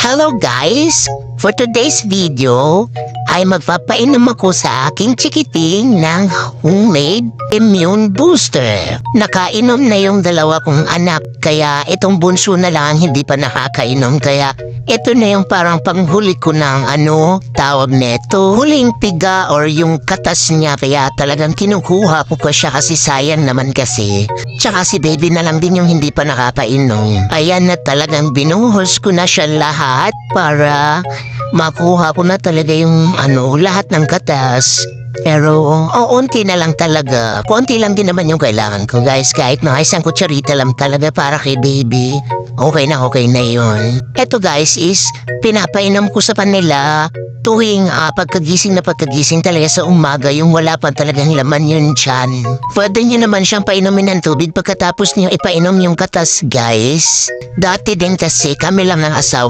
Hello guys! For today's video ay magpapainom ako sa aking chikiting ng homemade immune booster. Nakainom na yung dalawa kong anak kaya itong bunso na lang hindi pa nakakainom kaya ito na yung parang panghuli ko ng tawag neto. Huling piga or yung katas niya kaya talagang kinukuha ko pa siya kasi sayang naman kasi. Tsaka si baby na lang din yung hindi pa nakakainom. Ayan na talagang binuhos ko na siya lahat para makuha ko na talaga yung lahat ng katas. Pero unti na lang talaga. Konti lang din naman yung kailangan ko guys. Kahit mga isang kutsarita lang talaga para kay baby. Okay na yun. Eto guys is pinapainom ko sa kanila tuwing pagkagising talaga sa umaga yung wala pa talagang laman yun tiyan. Pwede nyo naman siyang painumin ng tubig pagkatapos nyo ipainom yung katas guys. Dati din kasi kami lang ng asawa